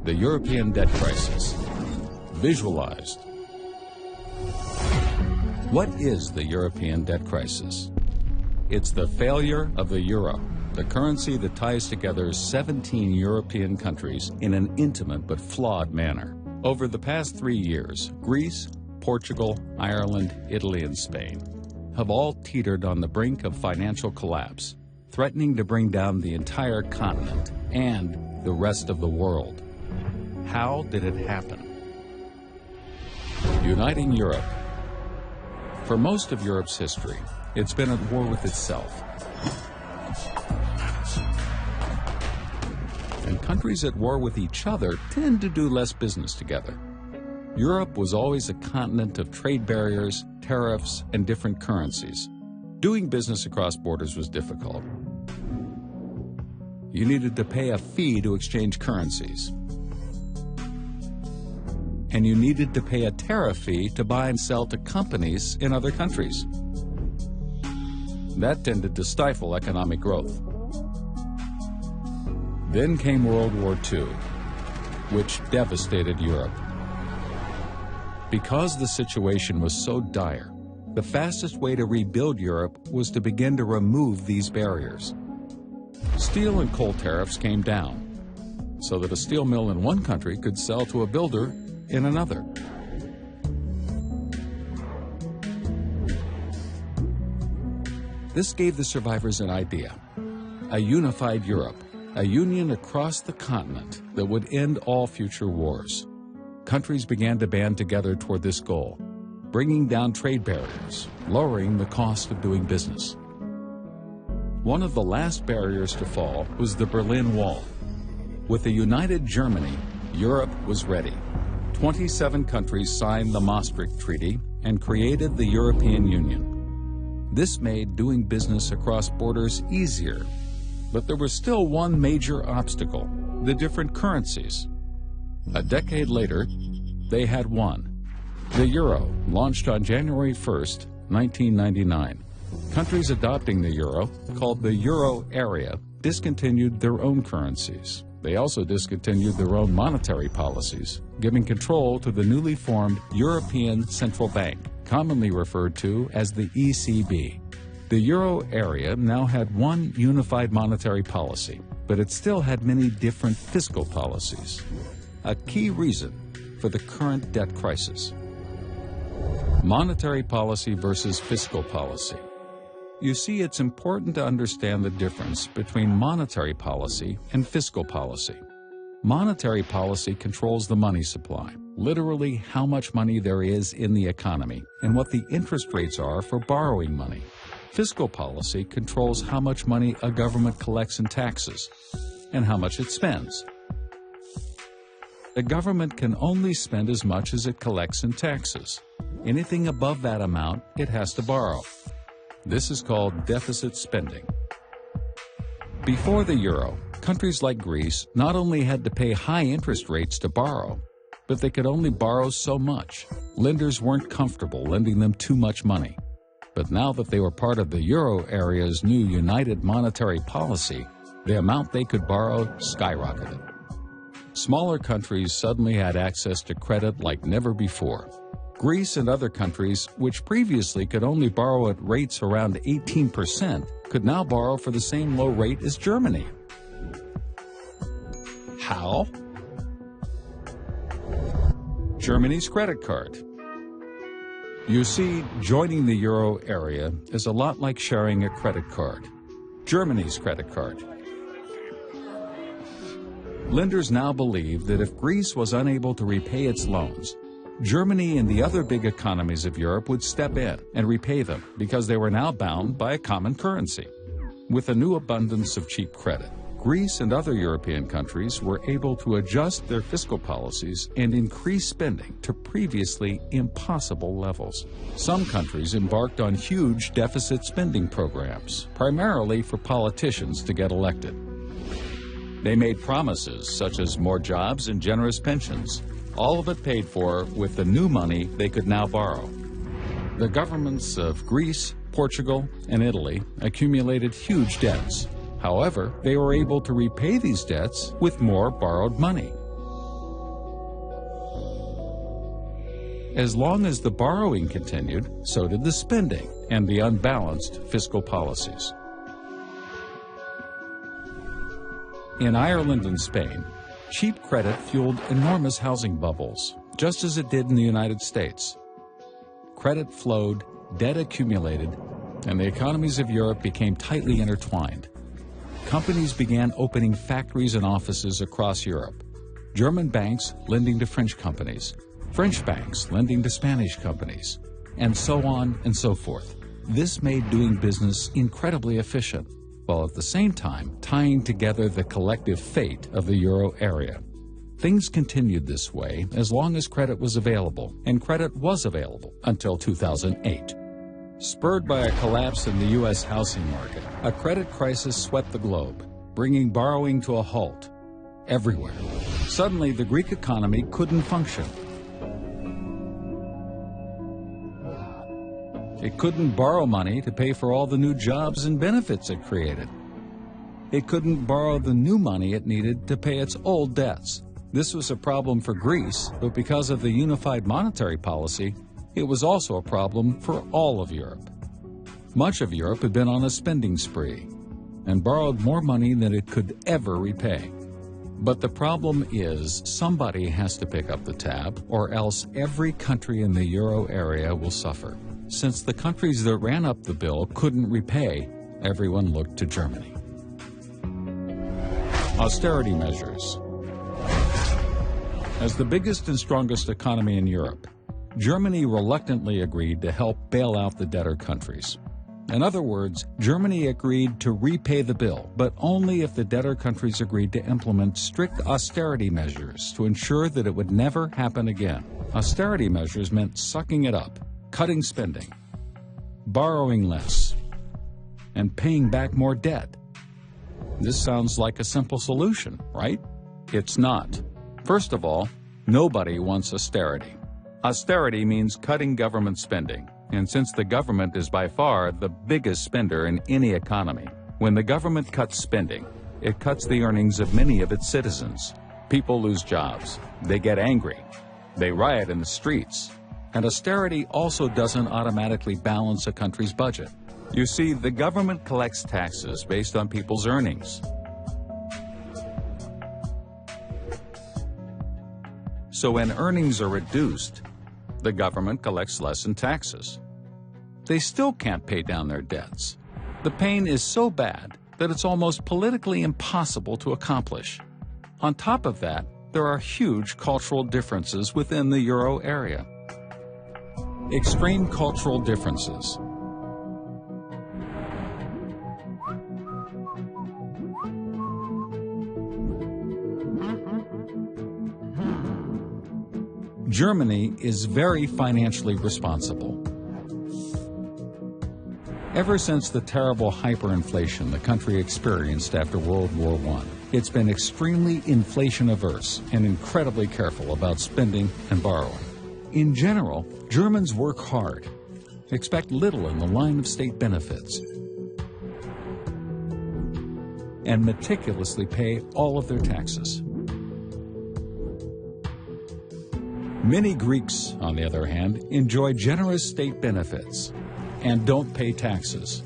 The European debt crisis. Visualized. What is the European debt crisis? It's the failure of the euro, the currency that ties together 17 European countries in an intimate but flawed manner. Over the past 3 years, Greece, Portugal, Ireland, Italy, and Spain have all teetered on the brink of financial collapse, threatening to bring down the entire continent and the rest of the world. How did it happen? Uniting Europe. For most of Europe's history, it's been at war with itself. And countries at war with each other tend to do less business together. Europe was always a continent of trade barriers, tariffs, and different currencies. Doing business across borders was difficult. You needed to pay a fee to exchange currencies. And you needed to pay a tariff fee to buy and sell to companies in other countries. That tended to stifle economic growth. Then came World War II, which devastated Europe. Because the situation was so dire, the fastest way to rebuild Europe was to begin to remove these barriers. Steel and coal tariffs came down, so that a steel mill in one country could sell to a builder in another. This gave the survivors an idea: a unified Europe, a union across the continent that would end all future wars. Countries began to band together toward this goal, bringing down trade barriers, lowering the cost of doing business. One of the last barriers to fall was the Berlin Wall. With a united Germany, Europe was ready. 27 countries signed the Maastricht Treaty and created the European Union. This made doing business across borders easier, but there was still one major obstacle: the different currencies. A decade later, they had won. The euro launched on January 1st, 1999. Countries adopting the euro, called the euro area, discontinued their own currencies. They also discontinued their own monetary policies, giving control to the newly formed European Central Bank, commonly referred to as the ECB. The euro area now had one unified monetary policy, but it still had many different fiscal policies. A key reason for the current debt crisis. Monetary policy versus fiscal policy. You see, it's important to understand the difference between monetary policy and fiscal policy. Monetary policy controls the money supply, literally how much money there is in the economy and what the interest rates are for borrowing money. Fiscal policy controls how much money a government collects in taxes and how much it spends. The government can only spend as much as it collects in taxes. Anything above that amount, it has to borrow. This is called deficit spending. Before the euro, countries like Greece not only had to pay high interest rates to borrow, but they could only borrow so much. Lenders weren't comfortable lending them too much money. But now that they were part of the euro area's new united monetary policy, the amount they could borrow skyrocketed. Smaller countries suddenly had access to credit like never before. Greece and other countries, which previously could only borrow at rates around 18%, could now borrow for the same low rate as Germany. How? Germany's credit card. You see, joining the euro area is a lot like sharing a credit card. Germany's credit card. Lenders now believe that if Greece was unable to repay its loans, Germany and the other big economies of Europe would step in and repay them because they were now bound by a common currency. With a new abundance of cheap credit, Greece and other European countries were able to adjust their fiscal policies and increase spending to previously impossible levels. Some countries embarked on huge deficit spending programs, primarily for politicians to get elected. They made promises such as more jobs and generous pensions, all of it paid for with the new money they could now borrow. The governments of Greece, Portugal, and Italy accumulated huge debts. However, they were able to repay these debts with more borrowed money. As long as the borrowing continued, so did the spending and the unbalanced fiscal policies. In Ireland and Spain, cheap credit fueled enormous housing bubbles, just as it did in the United States. Credit flowed, debt accumulated, and the economies of Europe became tightly intertwined. Companies began opening factories and offices across Europe. German banks lending to French companies, French banks lending to Spanish companies, and so on and so forth. This made doing business incredibly efficient, while at the same time tying together the collective fate of the euro area. Things continued this way as long as credit was available, and credit was available until 2008. Spurred by a collapse in the U.S. housing market, a credit crisis swept the globe, bringing borrowing to a halt everywhere. Suddenly, the Greek economy couldn't function. It couldn't borrow money to pay for all the new jobs and benefits it created. It couldn't borrow the new money it needed to pay its old debts. This was a problem for Greece, but because of the unified monetary policy, it was also a problem for all of Europe. Much of Europe had been on a spending spree and borrowed more money than it could ever repay. But the problem is somebody has to pick up the tab, or else every country in the euro area will suffer. Since the countries that ran up the bill couldn't repay, everyone looked to Germany. Austerity measures. As the biggest and strongest economy in Europe, Germany reluctantly agreed to help bail out the debtor countries. In other words, Germany agreed to repay the bill, but only if the debtor countries agreed to implement strict austerity measures to ensure that it would never happen again. Austerity measures meant sucking it up, cutting spending, borrowing less, and paying back more debt. This sounds like a simple solution, right? It's not. First of all, nobody wants austerity. Austerity means cutting government spending, and since the government is by far the biggest spender in any economy, when the government cuts spending, it cuts the earnings of many of its citizens. People lose jobs, they get angry, they riot in the streets. And austerity also doesn't automatically balance a country's budget. You see, the government collects taxes based on people's earnings. So when earnings are reduced, the government collects less in taxes. They still can't pay down their debts. The pain is so bad that it's almost politically impossible to accomplish. On top of that, there are huge cultural differences within the euro area. Extreme cultural differences. Germany is very financially responsible. Ever since the terrible hyperinflation the country experienced after World War I, it's been extremely inflation-averse and incredibly careful about spending and borrowing. In general, Germans work hard, expect little in the line of state benefits, and meticulously pay all of their taxes. Many Greeks, on the other hand, enjoy generous state benefits and don't pay taxes.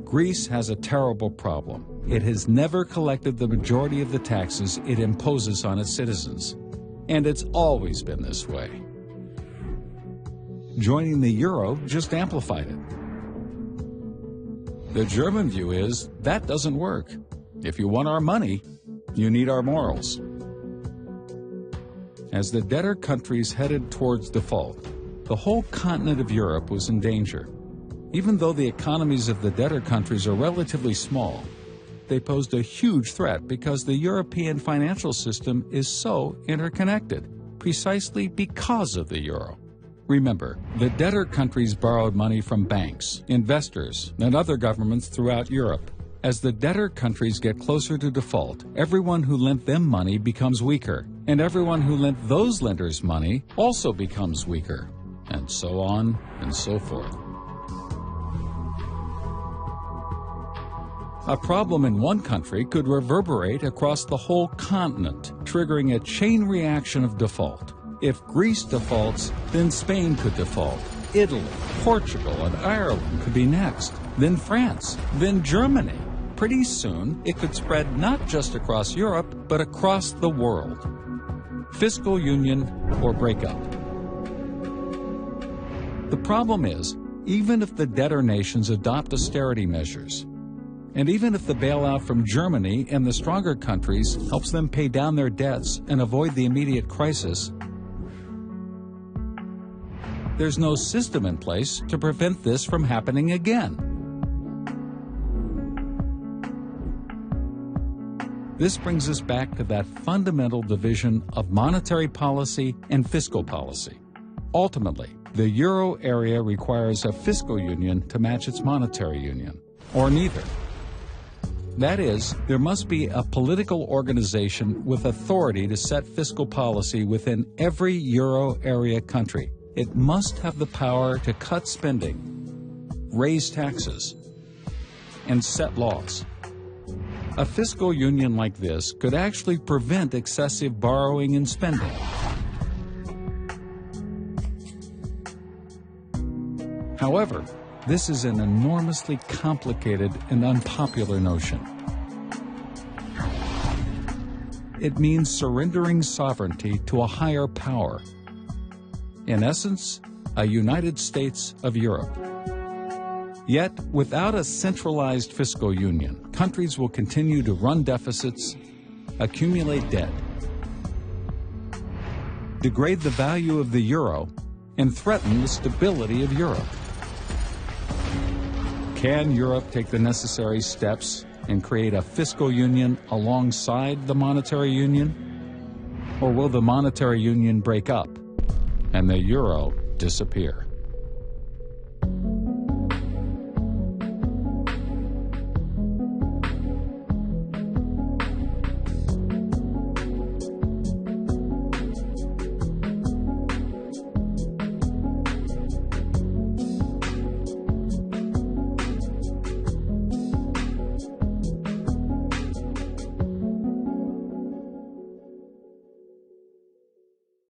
Greece has a terrible problem. It has never collected the majority of the taxes it imposes on its citizens. And it's always been this way. Joining the euro just amplified it. The German view is that doesn't work. If you want our money, you need our morals. As the debtor countries headed towards default, the whole continent of Europe was in danger. Even though the economies of the debtor countries are relatively small, they posed a huge threat because the European financial system is so interconnected, precisely because of the euro. Remember, the debtor countries borrowed money from banks, investors, and other governments throughout Europe. As the debtor countries get closer to default, everyone who lent them money becomes weaker, and everyone who lent those lenders money also becomes weaker, and so on and so forth. A problem in one country could reverberate across the whole continent, triggering a chain reaction of default. If Greece defaults, then Spain could default. Italy, Portugal, and Ireland could be next. Then France, then Germany. Pretty soon, it could spread not just across Europe, but across the world. Fiscal union or breakup. The problem is, even if the debtor nations adopt austerity measures, and even if the bailout from Germany and the stronger countries helps them pay down their debts and avoid the immediate crisis, there's no system in place to prevent this from happening again. This brings us back to that fundamental division of monetary policy and fiscal policy. Ultimately, the euro area requires a fiscal union to match its monetary union, or neither. That is, there must be a political organization with authority to set fiscal policy within every euro area country. It must have the power to cut spending, raise taxes, and set laws. A fiscal union like this could actually prevent excessive borrowing and spending. However, this is an enormously complicated and unpopular notion. It means surrendering sovereignty to a higher power. In essence, a United States of Europe. Yet, without a centralized fiscal union, countries will continue to run deficits, accumulate debt, degrade the value of the euro, and threaten the stability of Europe. Can Europe take the necessary steps and create a fiscal union alongside the monetary union? Or will the monetary union break up and the euro disappear?